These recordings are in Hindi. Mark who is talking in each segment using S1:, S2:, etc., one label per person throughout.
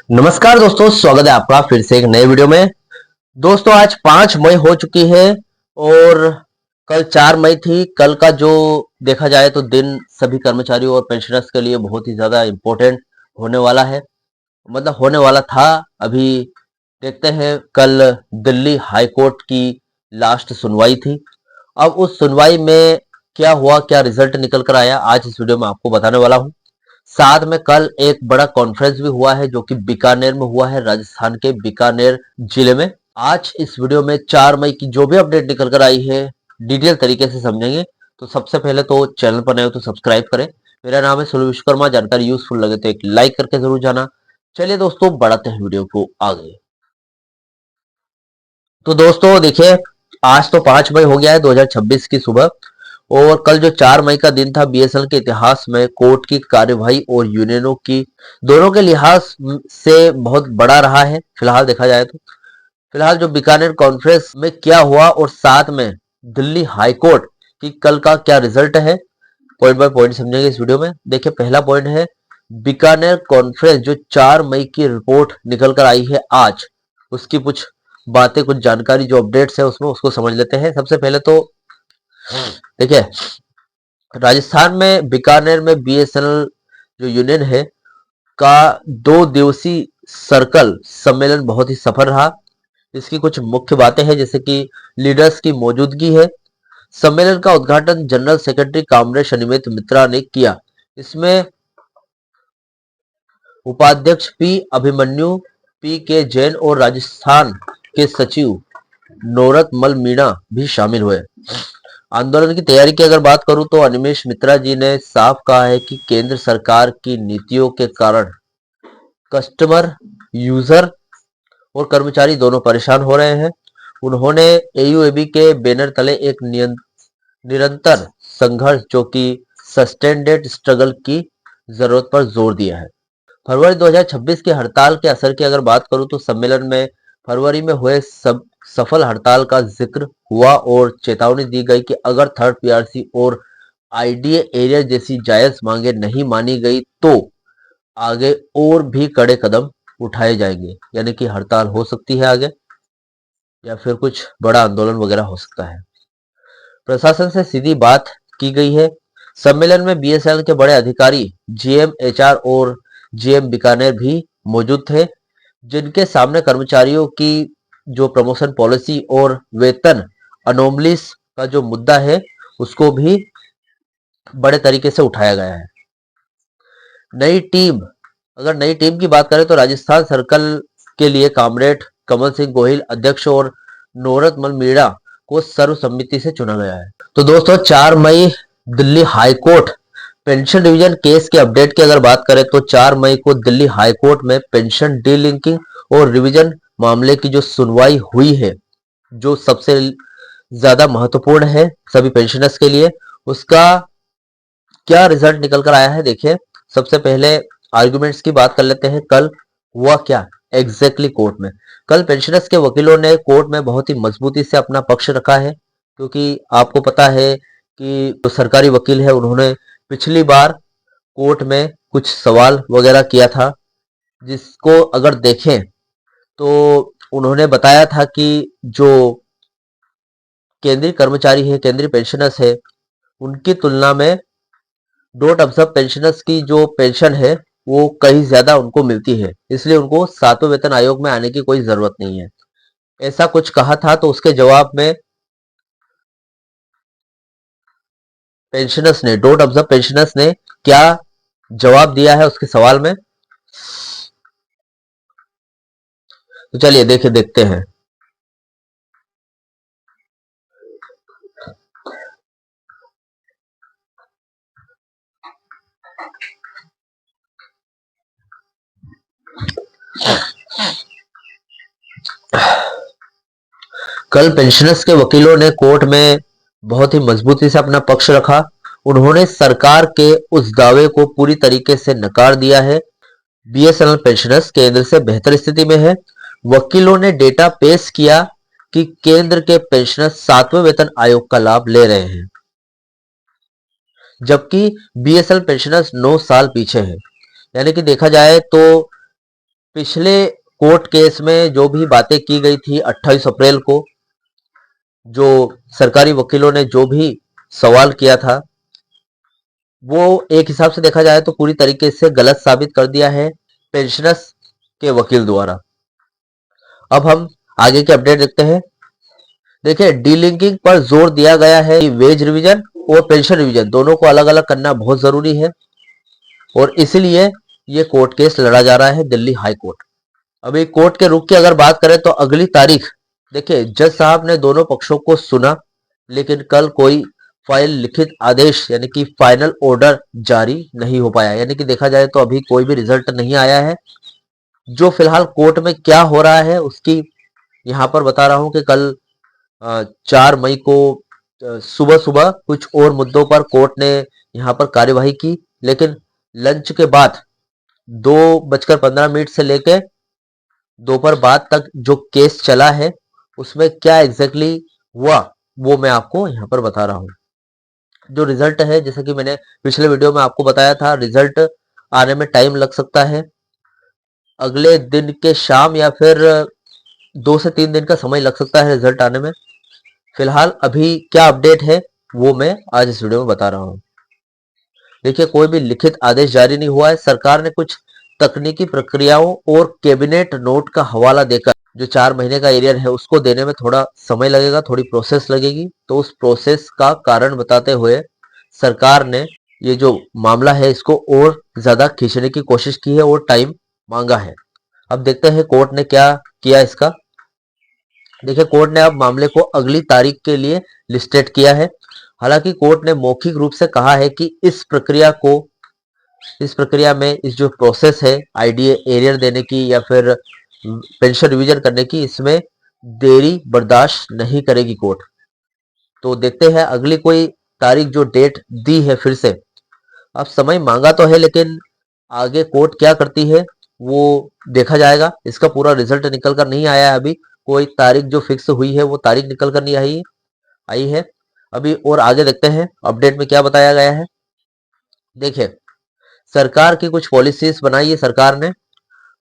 S1: नमस्कार दोस्तों, स्वागत है आपका फिर से एक नए वीडियो में। दोस्तों आज 5 मई हो चुकी है और कल 4 मई थी। कल का जो देखा जाए तो दिन सभी कर्मचारियों और पेंशनर्स के लिए बहुत ही ज्यादा इम्पोर्टेंट होने वाला है, मतलब होने वाला था। अभी देखते हैं, कल दिल्ली हाई कोर्ट की लास्ट सुनवाई थी। अब उस सुनवाई में क्या हुआ, क्या रिजल्ट निकल कर आया, आज इस वीडियो में आपको बताने वाला हूँ। साथ में कल एक बड़ा कॉन्फ्रेंस भी हुआ है जो कि बीकानेर में हुआ है, राजस्थान के बीकानेर जिले में। आज इस वीडियो में 4 मई की जो भी अपडेट निकल कर आई है डिटेल तरीके से समझेंगे। तो सबसे पहले तो चैनल पर नए हो तो सब्सक्राइब करें। मेरा नाम है सुनील विश्वकर्मा। जानकारी यूजफुल लगे तो एक लाइक करके जरूर जाना। चलिए दोस्तों, बढ़ाते हैं वीडियो को आगे। तो दोस्तों देखिए, आज तो 5 मई हो गया है 2026 की सुबह, और कल जो 4 मई का दिन था, बीएसएनएल के इतिहास में कोर्ट की कार्यवाही और यूनियनों की दोनों के लिहाज से बहुत बड़ा रहा है फिलहाल देखा जाए तो। फिलहाल जो बीकानेर कॉन्फ्रेंस में क्या हुआ और साथ में दिल्ली हाई कोर्ट की कल का क्या रिजल्ट है, पॉइंट बाय पॉइंट समझेंगे इस वीडियो में। देखिए, पहला पॉइंट है बीकानेर कॉन्फ्रेंस जो 4 मई की रिपोर्ट निकल कर आई है आज, उसकी कुछ बातें, कुछ जानकारी जो अपडेट्स है उसमें, उसको समझ लेते हैं। सबसे पहले तो देखिए, राजस्थान में बीकानेर में बीएसएनएल जो यूनियन है का 2 दिवसीय सर्कल सम्मेलन बहुत ही सफल रहा। इसकी कुछ मुख्य बातें हैं, जैसे कि लीडर्स की मौजूदगी है। सम्मेलन का उद्घाटन जनरल सेक्रेटरी कामरेड शनिमित मित्रा ने किया। इसमें उपाध्यक्ष पी अभिमन्यु, पी के जैन और राजस्थान के सचिव नोरत मल मीणा भी शामिल हुए। आंदोलन की तैयारी की अगर बात करूं तो अनिमेश मित्रा जी ने साफ कहा है कि केंद्र सरकार की नीतियों के कारण कस्टमर, यूजर और कर्मचारी दोनों परेशान हो रहे हैं। उन्होंने एयूएबी के बैनर तले एक निरंतर संघर्ष, जो कि सस्टेन्डेड स्ट्रगल की जरूरत पर जोर दिया है। फरवरी 2026 की हड़ताल के असर की अगर बात करूं तो सम्मेलन में फरवरी में हुए सब सफल हड़ताल का जिक्र हुआ और चेतावनी दी गई कि अगर थर्ड पीआरसी और आईडीए एरिया जैसी जायज मांगे नहीं मानी गई तो आगे और भी कड़े कदम उठाए जाएंगे, यानी कि हड़ताल हो सकती है आगे, या फिर कुछ बड़ा आंदोलन वगैरह हो सकता है। प्रशासन से सीधी बात की गई है। सम्मेलन में बीएसएनएल के बड़े अधिकारी, जीएम एचआर और जीएम बीकानेर भी मौजूद थे, जिनके सामने कर्मचारियों की जो प्रमोशन पॉलिसी और वेतन अनोमलीज का जो मुद्दा है उसको भी बड़े तरीके से उठाया गया है। नई टीम, अगर नई टीम की बात करें तो राजस्थान सर्कल के लिए कामरेड कमल सिंह गोहिल अध्यक्ष और नोरतमल मीणा को सर्वसम्मति से चुना गया है। तो दोस्तों 4 मई Delhi high court pension division case के अपडेट की अगर बात करें तो 4 मई को दिल्ली हाई कोर्ट में पेंशन डीलिंकिंग और रिवीजन मामले की जो सुनवाई हुई है, जो सबसे ज्यादा महत्वपूर्ण है सभी पेंशनर्स के लिए, उसका क्या रिजल्ट निकल कर आया है। देखिए, सबसे पहले आर्गुमेंट्स की बात कर लेते हैं। कल हुआ क्या एग्जैक्टली कोर्ट में। कल पेंशनर्स के वकीलों ने कोर्ट में बहुत ही मजबूती से अपना पक्ष रखा है, क्योंकि आपको पता है कि जो सरकारी वकील है उन्होंने पिछली बार कोर्ट में कुछ सवाल वगैरह किया था, जिसको अगर देखें तो उन्होंने बताया था कि जो केंद्रीय कर्मचारी है, केंद्रीय पेंशनर्स है, उनकी तुलना में डोट ऑब्जर्व पेंशनर्स की जो पेंशन है वो कहीं ज्यादा उनको मिलती है, इसलिए उनको 7वें वेतन आयोग में आने की कोई जरूरत नहीं है, ऐसा कुछ कहा था। तो उसके जवाब में पेंशनर्स ने, डोट ऑब्जर्व पेंशनर्स ने क्या जवाब दिया है उसके सवाल में, तो चलिए देखते हैं। कल पेंशनर्स के वकीलों ने कोर्ट में बहुत ही मजबूती से अपना पक्ष रखा। उन्होंने सरकार के उस दावे को पूरी तरीके से नकार दिया है। बीएसएनएल पेंशनर्स केंद्र से बेहतर स्थिति में है। वकीलों ने डेटा पेश किया कि केंद्र के पेंशनर्स 7वें वेतन आयोग का लाभ ले रहे हैं, जबकि बीएसएनएल पेंशनर्स 9 साल पीछे है। यानी कि देखा जाए तो पिछले कोर्ट केस में जो भी बातें की गई थी 28 अप्रैल को, जो सरकारी वकीलों ने जो भी सवाल किया था, वो एक हिसाब से देखा जाए तो पूरी तरीके से गलत साबित कर दिया है पेंशनर्स के वकील द्वारा। अब हम आगे के अपडेट देखते हैं। देखिए, डीलिंकिंग पर जोर दिया गया है कि वेज रिवीजन और पेंशन रिवीजन दोनों को अलग अलग करना बहुत जरूरी है और इसलिए ये कोर्ट केस लड़ा जा रहा है दिल्ली हाई कोर्ट। अभी कोर्ट के रुख की अगर बात करें तो अगली तारीख, देखिए जज साहब ने दोनों पक्षों को सुना, लेकिन कल कोई फाइल लिखित आदेश यानी कि फाइनल ऑर्डर जारी नहीं हो पाया। यानी कि देखा जाए तो अभी कोई भी रिजल्ट नहीं आया है। जो फिलहाल कोर्ट में क्या हो रहा है उसकी यहाँ पर बता रहा हूँ कि कल 4 मई को सुबह सुबह कुछ और मुद्दों पर कोर्ट ने यहाँ पर कार्यवाही की, लेकिन लंच के बाद 2:15 से लेकर दोपहर बाद तक जो केस चला है उसमें क्या एग्जैक्टली हुआ वो मैं आपको यहाँ पर बता रहा हूँ। जो रिजल्ट है, जैसा कि मैंने पिछले वीडियो में आपको बताया था, रिजल्ट आने में टाइम लग सकता है, अगले दिन के शाम या फिर 2 से 3 दिन का समय लग सकता है रिजल्ट आने में। फिलहाल अभी क्या अपडेट है वो मैं आज इस वीडियो में बता रहा हूँ। देखिए, कोई भी लिखित आदेश जारी नहीं हुआ है। सरकार ने कुछ तकनीकी प्रक्रियाओं और कैबिनेट नोट का हवाला देकर जो 4 महीने का एरियर है उसको देने में थोड़ा समय लगेगा, थोड़ी प्रोसेस लगेगी। तो उस प्रोसेस का कारण बताते हुए सरकार ने ये जो मामला है इसको और ज्यादा खींचने की कोशिश की है और टाइम मांगा है। अब देखते हैं कोर्ट ने क्या किया इसका। देखिए, कोर्ट ने अब मामले को अगली तारीख के लिए लिस्टेड किया है। हालांकि कोर्ट ने मौखिक रूप से कहा है कि इस प्रक्रिया में इस जो प्रोसेस है आईडीए एरियर देने की या फिर पेंशन रिवीजन करने की, इसमें देरी बर्दाश्त नहीं करेगी कोर्ट। तो देखते हैं अगली कोई तारीख जो डेट दी है फिर से। अब समय मांगा तो है, लेकिन आगे कोर्ट क्या करती है वो देखा जाएगा। इसका पूरा रिजल्ट निकल कर नहीं आया है अभी, कोई तारीख जो फिक्स हुई है वो तारीख निकल कर नहीं आई है अभी। और आगे देखते हैं अपडेट में क्या बताया गया है। देखिए, सरकार की कुछ पॉलिसीज बनाई है सरकार ने।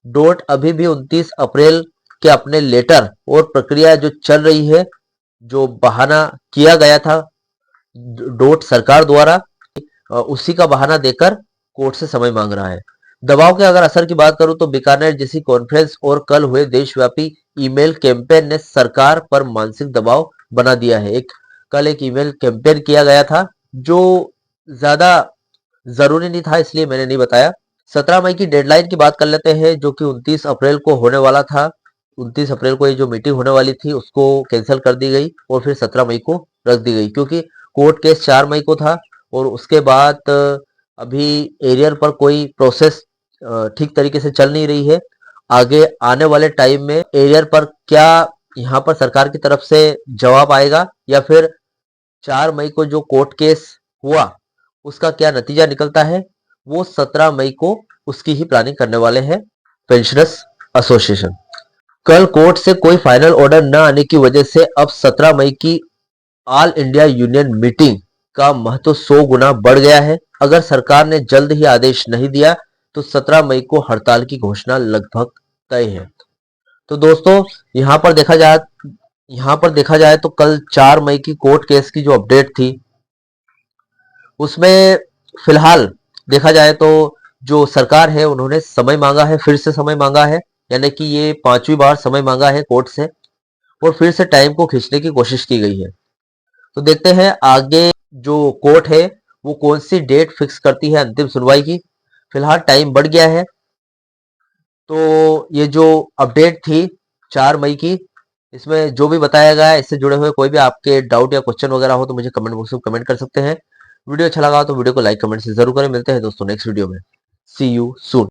S1: डोट अभी भी 29 अप्रैल के अपने लेटर और प्रक्रिया जो चल रही है, जो बहाना किया गया था डोट सरकार द्वारा, उसी का बहाना देकर कोर्ट से समय मांग रहा है। दबाव के अगर असर की बात करूं तो बीकानेर जैसी कॉन्फ्रेंस और कल हुए देशव्यापी ईमेल कैंपेन ने सरकार पर मानसिक दबाव बना दिया है। कल एक ईमेल कैंपेन किया गया था जो ज्यादा जरूरी नहीं था, इसलिए मैंने नहीं बताया। 17 मई की डेडलाइन की बात कर लेते हैं जो कि 29 अप्रैल को होने वाला था। 29 अप्रैल को ये जो मीटिंग होने वाली थी उसको कैंसिल कर दी गई और फिर 17 मई को रख दी गई, क्योंकि कोर्ट केस 4 मई को था और उसके बाद अभी एरियर पर कोई प्रोसेस ठीक तरीके से चल नहीं रही है। आगे आने वाले टाइम में एरियर पर क्या यहाँ पर सरकार की तरफ से जवाब आएगा या फिर 4 मई को जो कोर्ट केस हुआ उसका क्या नतीजा निकलता है, वो 17 मई को उसकी ही प्लानिंग करने वाले हैं पेंशनर्स एसोसिएशन। कल कोर्ट से कोई फाइनल ऑर्डर न आने की वजह से अब 17 मई की ऑल इंडिया यूनियन मीटिंग का महत्व 100 गुना बढ़ गया है। अगर सरकार ने जल्द ही आदेश नहीं दिया तो 17 मई को हड़ताल की घोषणा लगभग तय है। तो दोस्तों, यहाँ पर देखा जाए तो कल 4 मई की कोर्ट केस की जो अपडेट थी उसमें फिलहाल देखा जाए तो जो सरकार है उन्होंने समय मांगा है, फिर से समय मांगा है, यानी कि ये 5वीं बार समय मांगा है कोर्ट से और फिर से टाइम को खींचने की कोशिश की गई है। तो देखते हैं आगे जो कोर्ट है वो कौन सी डेट फिक्स करती है अंतिम सुनवाई की। फिलहाल टाइम बढ़ गया है। तो ये जो अपडेट थी 4 मई की, इसमें जो भी बताया गया है इससे जुड़े हुए कोई भी आपके डाउट या क्वेश्चन वगैरह हो तो मुझे कमेंट बॉक्स में कमेंट कर सकते हैं। वीडियो अच्छा लगा तो वीडियो को लाइक कमेंट से जरूर करें। मिलते हैं दोस्तों नेक्स्ट वीडियो में। सी यू सून।